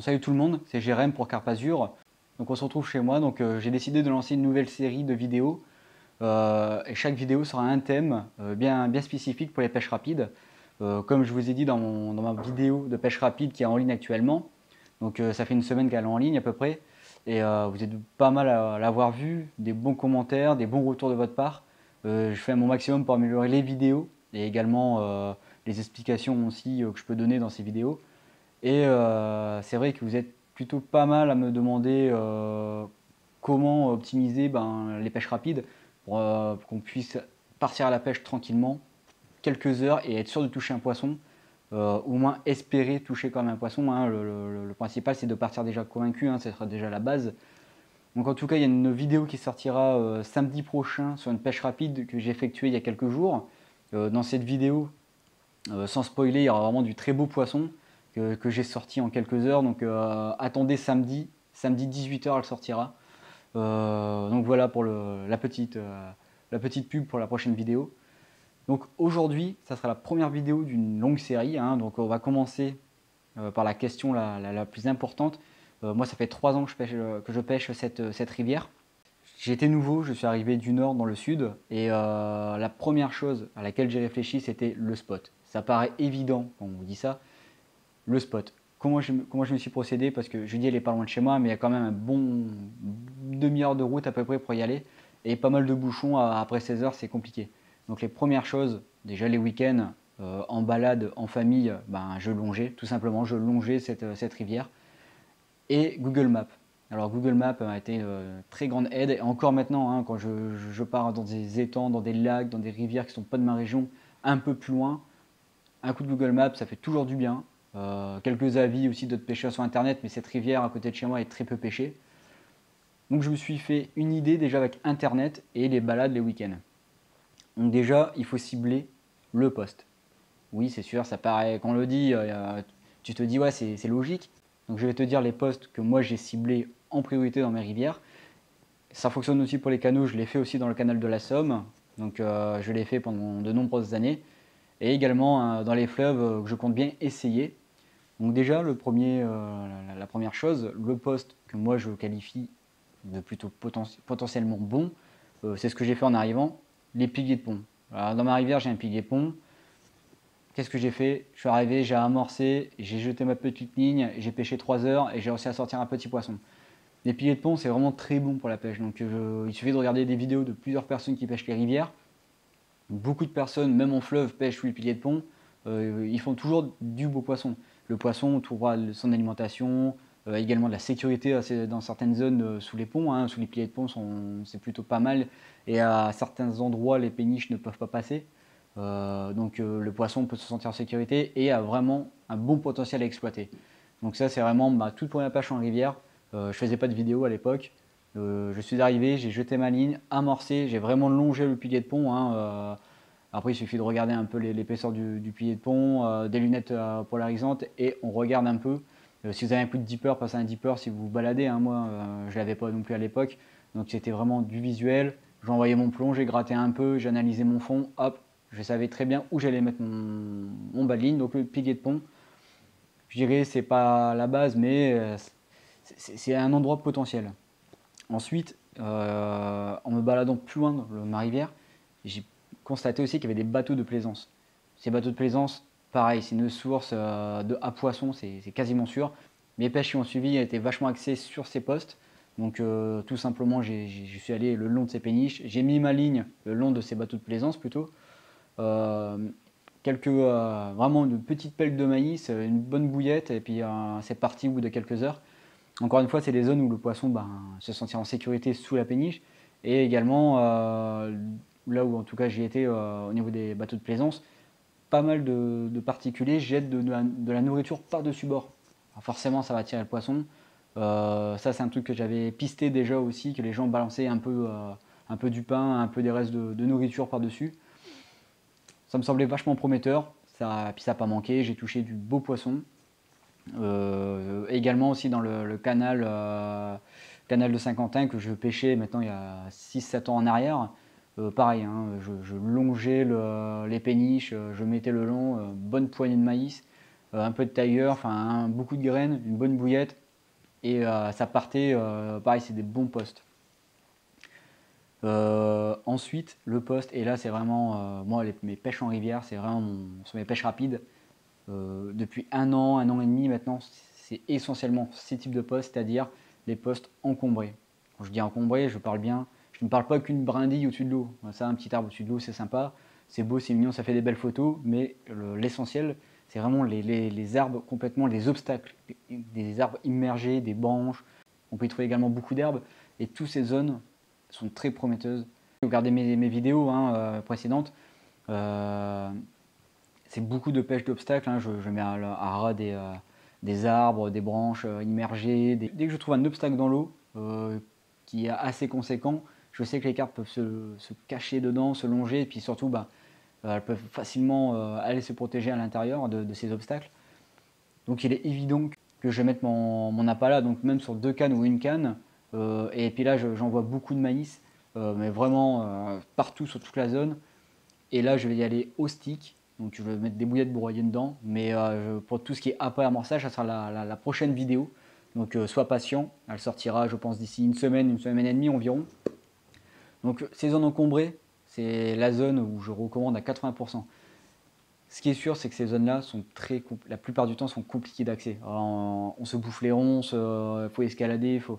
Salut tout le monde, c'est Jérém pour Carpe Azur. Donc on se retrouve chez moi, donc j'ai décidé de lancer une nouvelle série de vidéos. Et chaque vidéo sera un thème bien spécifique pour les pêches rapides. Comme je vous ai dit dans ma vidéo de pêche rapide qui est en ligne actuellement. Donc ça fait une semaine qu'elle est en ligne à peu près. Et vous êtes pas mal à l'avoir vue, des bons commentaires, des bons retours de votre part. Je fais mon maximum pour améliorer les vidéos et également les explications aussi que je peux donner dans ces vidéos. Et c'est vrai que vous êtes plutôt pas mal à me demander comment optimiser les pêches rapides pour qu'on puisse partir à la pêche tranquillement, quelques heures et être sûr de toucher un poisson, au moins espérer toucher quand même un poisson. Hein. Le principal c'est de partir déjà convaincu, hein, ce sera déjà la base. Donc en tout cas il y a une vidéo qui sortira samedi prochain sur une pêche rapide que j'ai effectuée il y a quelques jours. Dans cette vidéo, sans spoiler, il y aura vraiment du très beau poisson que j'ai sorti en quelques heures. Donc attendez samedi 18h elle sortira. Donc voilà pour la petite pub pour la prochaine vidéo. Donc aujourd'hui, ça sera la première vidéo d'une longue série. Hein. Donc on va commencer par la question la plus importante. Moi, ça fait 3 ans que je pêche cette rivière. J'ai été nouveau, je suis arrivé du nord dans le sud et la première chose à laquelle j'ai réfléchi, c'était le spot. Ça paraît évident quand on vous dit ça, le spot. Comment je me suis procédé? Parce que je dis elle est pas loin de chez moi, mais il y a quand même un bon demi-heure de route à peu près pour y aller. Et pas mal de bouchons, après 16 heures, c'est compliqué. Donc les premières choses, déjà les week-ends, en balade, en famille, je longeais, tout simplement, je longeais cette rivière. Et Google Maps. Alors Google Maps a été une très grande aide, et encore maintenant, hein, quand je pars dans des étangs, dans des lacs, dans des rivières qui ne sont pas de ma région, un peu plus loin, un coup de Google Maps, ça fait toujours du bien. Quelques avis aussi d'autres pêcheurs sur internet, mais cette rivière à côté de chez moi est très peu pêchée. Donc je me suis fait une idée déjà avec internet et les balades les week-ends. Donc déjà, il faut cibler le poste. Oui, c'est sûr, ça paraît, quand on le dit, tu te dis ouais, c'est logique. Donc je vais te dire les postes que moi j'ai ciblés en priorité dans mes rivières. Ça fonctionne aussi pour les canaux, je l'ai fait aussi dans le canal de la Somme. Donc je l'ai fait pendant de nombreuses années. Et également dans les fleuves que je compte bien essayer. Donc déjà, la première chose, le poste que moi je qualifie de plutôt potentiellement bon, c'est ce que j'ai fait en arrivant, les piliers de pont. Alors, dans ma rivière, j'ai un pilier de pont. Qu'est-ce que j'ai fait? Je suis arrivé, j'ai amorcé, j'ai jeté ma petite ligne, j'ai pêché 3 heures et j'ai réussi à sortir un petit poisson. Les piliers de pont, c'est vraiment très bon pour la pêche. Donc il suffit de regarder des vidéos de plusieurs personnes qui pêchent les rivières. Beaucoup de personnes, même en fleuve, pêchent sous les piliers de pont. Ils font toujours du beau poisson. Le poisson trouvera son alimentation, également de la sécurité dans certaines zones sous les ponts. Hein. Sous les piliers de pont, c'est plutôt pas mal. Et à certains endroits, les péniches ne peuvent pas passer. Donc le poisson peut se sentir en sécurité et a vraiment un bon potentiel à exploiter. Donc ça, c'est vraiment ma toute première pêche en rivière. Je faisais pas de vidéo à l'époque. Je suis arrivé, j'ai jeté ma ligne, amorcé, j'ai vraiment longé le pilier de pont. Hein. Après, il suffit de regarder un peu l'épaisseur du pilier de pont, des lunettes polarisantes et on regarde un peu. Si vous avez un coup de dipper, passez un dipper si vous vous baladez. Hein. Moi, je ne l'avais pas non plus à l'époque. Donc c'était vraiment du visuel. J'envoyais mon plomb, j'ai gratté un peu, j'ai analysé mon fond, hop, je savais très bien où j'allais mettre mon bas de ligne, donc le pilier de pont. Je dirais c'est pas la base, mais c'est un endroit potentiel. Ensuite, en me baladant plus loin dans ma rivière, j'ai constaté aussi qu'il y avait des bateaux de plaisance. Ces bateaux de plaisance, pareil, c'est une source à poissons, c'est quasiment sûr. Mes pêches qui ont suivi étaient vachement axées sur ces postes. Donc tout simplement, je suis allé le long de ces péniches. J'ai mis ma ligne le long de ces bateaux de plaisance plutôt. Euh, vraiment une petite pelle de maïs, une bonne bouillette, et puis c'est parti au bout de quelques heures. Encore une fois, c'est des zones où le poisson se sentira en sécurité sous la péniche. Et également, là où en tout cas j'y étais au niveau des bateaux de plaisance, pas mal de particuliers jettent de la nourriture par-dessus bord. Alors forcément, ça va attirer le poisson. Ça, c'est un truc que j'avais pisté déjà aussi, que les gens balançaient un peu du pain, un peu des restes de nourriture par-dessus. Ça me semblait vachement prometteur. Puis ça n'a pas manqué, j'ai touché du beau poisson. Également aussi dans le canal de Saint-Quentin que je pêchais maintenant il y a 6-7 ans en arrière. Pareil, hein, je longeais les péniches, je mettais le long, bonne poignée de maïs. un peu de tailleur, enfin beaucoup de graines, une bonne bouillette. Et ça partait, pareil, c'est des bons postes. Ensuite, le poste, et là c'est vraiment, moi mes pêches en rivière, c'est vraiment sur mes pêches rapides. Depuis un an et demi maintenant, c'est essentiellement ces types de postes, c'est-à-dire les postes encombrés. Quand je dis encombrés, je parle bien, je ne parle pas qu'une brindille au-dessus de l'eau. Ça, un petit arbre au-dessus de l'eau, c'est sympa, c'est beau, c'est mignon, ça fait des belles photos, mais l'essentiel, c'est vraiment les arbres complètement, les obstacles, des arbres immergés, des branches. On peut y trouver également beaucoup d'herbes, et toutes ces zones sont très prometteuses. Regardez mes vidéos précédentes, c'est beaucoup de pêche d'obstacles. Hein. Je mets à ras des arbres, des branches immergées. Dès que je trouve un obstacle dans l'eau qui est assez conséquent, je sais que les carpes peuvent se cacher dedans, se longer, et puis surtout, elles peuvent facilement aller se protéger à l'intérieur de ces obstacles. Donc il est évident que je vais mettre mon appât là, donc même sur 2 cannes ou une canne. Et puis là, j'envoie beaucoup de maïs, mais vraiment partout sur toute la zone. Et là, je vais y aller au stick. Donc je vais mettre des bouillettes broyées dedans. Mais pour tout ce qui est appât et amorçage, ça sera la prochaine vidéo. Donc sois patient. Elle sortira, je pense, d'ici une semaine et demie environ. Donc ces zones encombrées, c'est la zone où je recommande à 80%. Ce qui est sûr, c'est que ces zones-là sont la plupart du temps sont compliquées d'accès. On se bouffe les ronces, il faut escalader, faut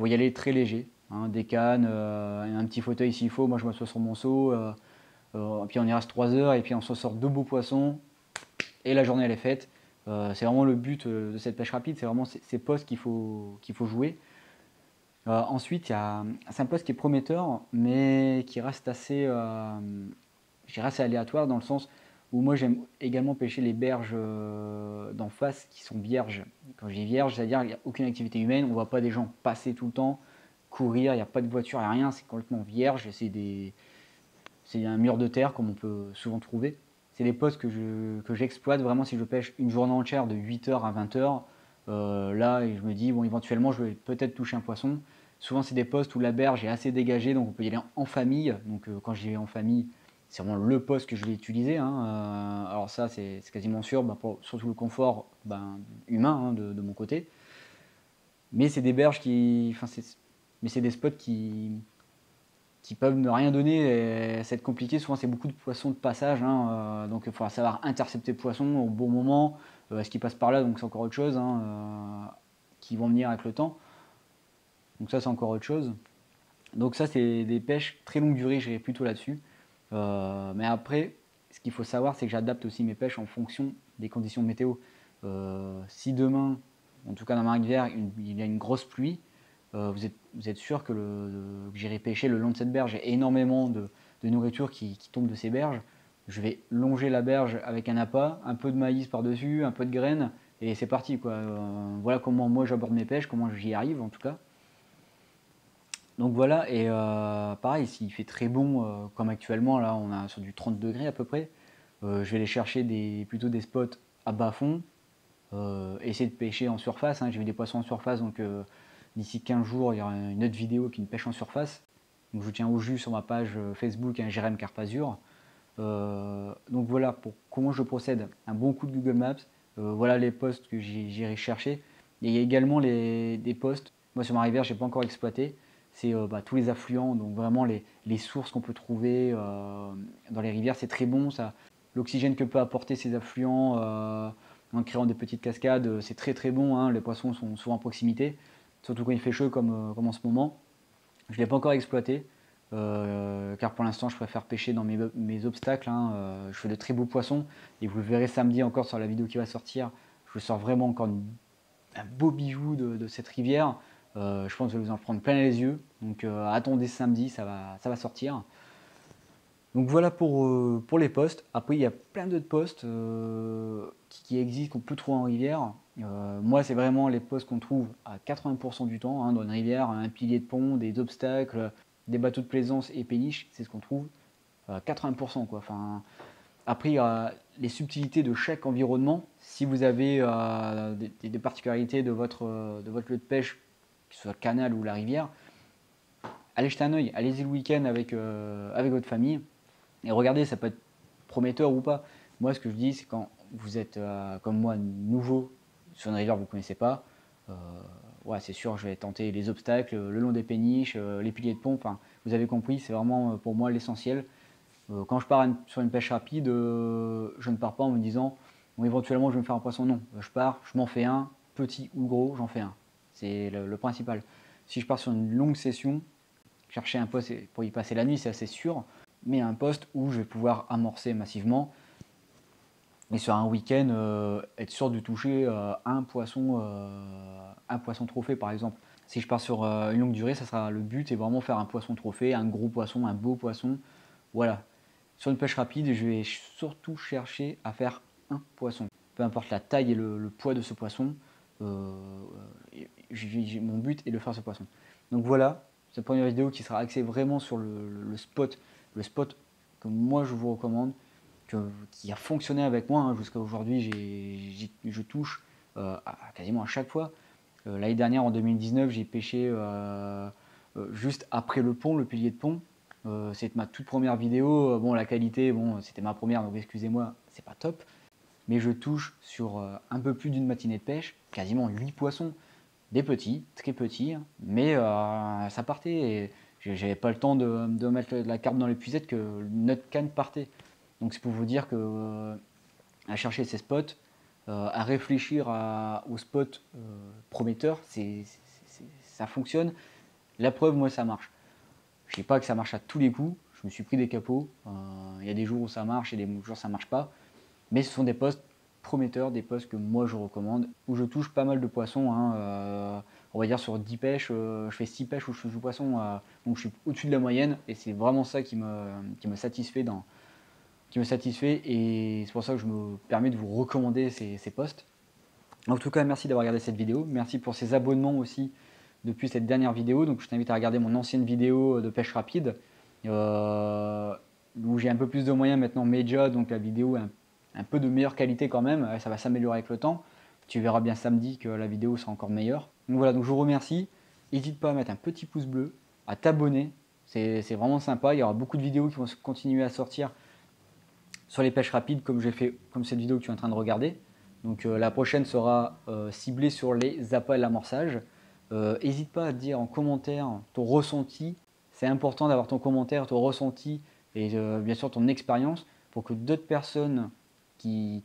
y aller très léger. Hein, des cannes, un petit fauteuil s'il faut. Moi, je m'assois sur mon seau. Puis on y reste 3 heures et puis on se sort 2 beaux poissons et la journée elle est faite. C'est vraiment le but de cette pêche rapide, c'est vraiment ces postes qu'il faut jouer. Ensuite, c'est un poste qui est prometteur, mais qui reste assez aléatoire dans le sens où moi j'aime également pêcher les berges d'en face qui sont vierges. Quand je dis vierge, c'est-à-dire qu'il n'y a aucune activité humaine, on ne voit pas des gens passer tout le temps, courir, il n'y a pas de voiture, il n'y a rien, c'est complètement vierge. C'est un mur de terre comme on peut souvent trouver. C'est des postes que j'exploite vraiment si je pêche une journée entière de 8h à 20h. Là, et je me dis, bon, éventuellement, je vais peut-être toucher un poisson. Souvent, c'est des postes où la berge est assez dégagée, donc on peut y aller en famille. Donc, quand j'y vais en famille, c'est vraiment le poste que je vais utiliser. Hein. Alors ça, c'est quasiment sûr, pour surtout le confort humain de mon côté. Mais c'est des berges mais c'est des spots qui peuvent ne rien donner et c'est compliqué. Souvent, c'est beaucoup de poissons de passage. Hein, donc, il faudra savoir intercepter le poisson au bon moment. Est-ce qu'il passe par là? Donc, c'est encore autre chose. Hein, qui vont venir avec le temps. Donc, ça, c'est encore autre chose. Donc, ça, c'est des pêches très longue durée. J'irai plutôt là-dessus. Mais après, ce qu'il faut savoir, c'est que j'adapte aussi mes pêches en fonction des conditions météo. Si demain, en tout cas dans ma rivière, il y a une grosse pluie, vous êtes sûr que j'irai pêcher le long de cette berge. Il y a énormément de nourriture qui tombe de ces berges. Je vais longer la berge avec un appât, un peu de maïs par-dessus, un peu de graines, et c'est parti, quoi. Voilà comment moi j'aborde mes pêches, comment j'y arrive en tout cas. Donc voilà, et pareil, s'il fait très bon, comme actuellement, là on a sur du 30 degrés à peu près, je vais aller chercher plutôt des spots à bas fond, essayer de pêcher en surface. Hein. J'ai vu des poissons en surface, donc d'ici 15 jours, il y aura une autre vidéo avec une pêche en surface. Donc je vous tiens au jus sur ma page Facebook, hein, Jérém Carpazur. Donc voilà pour comment je procède. Un bon coup de Google Maps. Voilà les posts que j'irai chercher. Et il y a également des posts. Moi sur ma rivière, je n'ai pas encore exploité. C'est tous les affluents, donc vraiment les sources qu'on peut trouver dans les rivières. C'est très bon. L'oxygène que peut apporter ces affluents en créant des petites cascades, c'est très très bon. Hein. Les poissons sont souvent à proximité, surtout quand il fait chaud comme en ce moment. Je ne l'ai pas encore exploité, car pour l'instant je préfère pêcher dans mes obstacles. Hein. Je fais de très beaux poissons, et vous le verrez samedi encore sur la vidéo qui va sortir. Je sors vraiment encore un beau bijou de cette rivière. Je pense que je vais vous en prendre plein les yeux. Donc attendez samedi, ça va sortir. Donc voilà pour les postes. Après, il y a plein d'autres postes qui existent, qu'on peut trouver en rivière. Moi, c'est vraiment les postes qu'on trouve à 80% du temps, hein, dans une rivière, un pilier de pont, des obstacles, des bateaux de plaisance et péniches, c'est ce qu'on trouve. 80%, quoi. Enfin, après, il y a les subtilités de chaque environnement. Si vous avez des particularités de votre lieu de pêche, que ce soit le canal ou la rivière, allez jeter un œil. Allez-y le week-end avec votre famille. Et regardez, ça peut être prometteur ou pas. Moi, ce que je dis, c'est quand vous êtes comme moi nouveau sur une rivière, vous ne connaissez pas, ouais, c'est sûr, je vais tenter les obstacles le long des péniches, les piliers de pont, enfin, vous avez compris, c'est vraiment pour moi l'essentiel. Quand je pars sur une pêche rapide, je ne pars pas en me disant bon, éventuellement je vais me faire un poisson. Non, je pars, je m'en fais un, petit ou gros, j'en fais un. C'est le principal. Si je pars sur une longue session, chercher un poste pour y passer la nuit, c'est assez sûr, mais un poste où je vais pouvoir amorcer massivement et sur un week-end être sûr de toucher un poisson trophée par exemple. Si je pars sur une longue durée, ça sera le but est vraiment faire un poisson trophée, un gros poisson, un beau poisson. Voilà. Sur une pêche rapide, je vais surtout chercher à faire un poisson. Peu importe la taille et le poids de ce poisson, mon but est de faire ce poisson. Donc voilà, cette première vidéo qui sera axée vraiment sur le spot que moi je vous recommande, qui a fonctionné avec moi jusqu'à aujourd'hui. Je touche quasiment à chaque fois. L'année dernière, en 2019, j'ai pêché juste après le pont, le pilier de pont. C'était ma toute première vidéo. Bon, la qualité, bon, c'était ma première, donc excusez-moi, c'est pas top. Mais je touche sur un peu plus d'une matinée de pêche, quasiment 8 poissons. Des petits, très petits, hein, mais ça partait. Et j'avais pas le temps de mettre la carpe dans l'épuisette que notre canne partait. Donc c'est pour vous dire que à chercher ces spots, à réfléchir aux spots prometteurs, ça fonctionne. La preuve, moi, ça marche. Je ne dis pas que ça marche à tous les coups. Je me suis pris des capots. Il y a des jours où ça marche et des jours où ça ne marche pas. Mais ce sont des postes prometteurs, des postes que moi je recommande, où je touche pas mal de poissons. Hein, on va dire sur 10 pêches, je fais 6 pêches où je touche du poisson. Donc je suis au-dessus de la moyenne et c'est vraiment ça qui me satisfait et c'est pour ça que je me permets de vous recommander ces postes. En tout cas, merci d'avoir regardé cette vidéo. Merci pour ces abonnements aussi depuis cette dernière vidéo. Donc je t'invite à regarder mon ancienne vidéo de pêche rapide où j'ai un peu plus de moyens maintenant média, donc la vidéo est un peu de meilleure qualité quand même. Ça va s'améliorer avec le temps. Tu verras bien samedi que la vidéo sera encore meilleure. Donc voilà, donc je vous remercie. N'hésite pas à mettre un petit pouce bleu, à t'abonner. C'est vraiment sympa. Il y aura beaucoup de vidéos qui vont continuer à sortir sur les pêches rapides comme j'ai fait, comme cette vidéo que tu es en train de regarder. Donc la prochaine sera ciblée sur les appâts et l'amorçage. N'hésite pas à dire en commentaire ton ressenti. C'est important d'avoir ton commentaire, ton ressenti et bien sûr ton expérience pour que d'autres personnes qui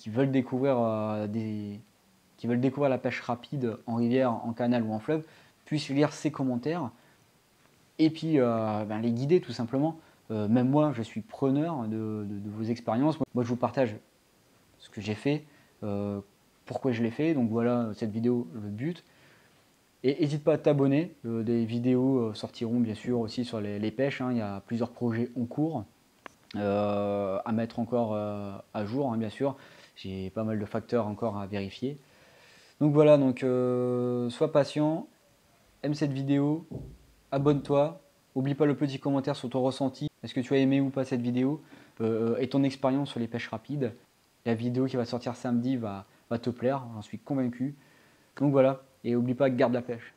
veulent découvrir qui veulent découvrir la pêche rapide en rivière, en canal ou en fleuve puissent lire ces commentaires et puis les guider tout simplement. Même moi, je suis preneur de vos expériences. Moi, je vous partage ce que j'ai fait, pourquoi je l'ai fait. Donc voilà, cette vidéo, le but. Et n'hésite pas à t'abonner. Des vidéos sortiront bien sûr aussi sur les pêches. Hein. Il y a plusieurs projets en cours à mettre encore à jour, hein, bien sûr. J'ai pas mal de facteurs encore à vérifier. Donc voilà, donc sois patient, aime cette vidéo, abonne-toi, n'oublie pas le petit commentaire sur ton ressenti. Est-ce que tu as aimé ou pas cette vidéo et ton expérience sur les pêches rapides. La vidéo qui va sortir samedi va te plaire, j'en suis convaincu. Donc voilà, et n'oublie pas, garde la pêche.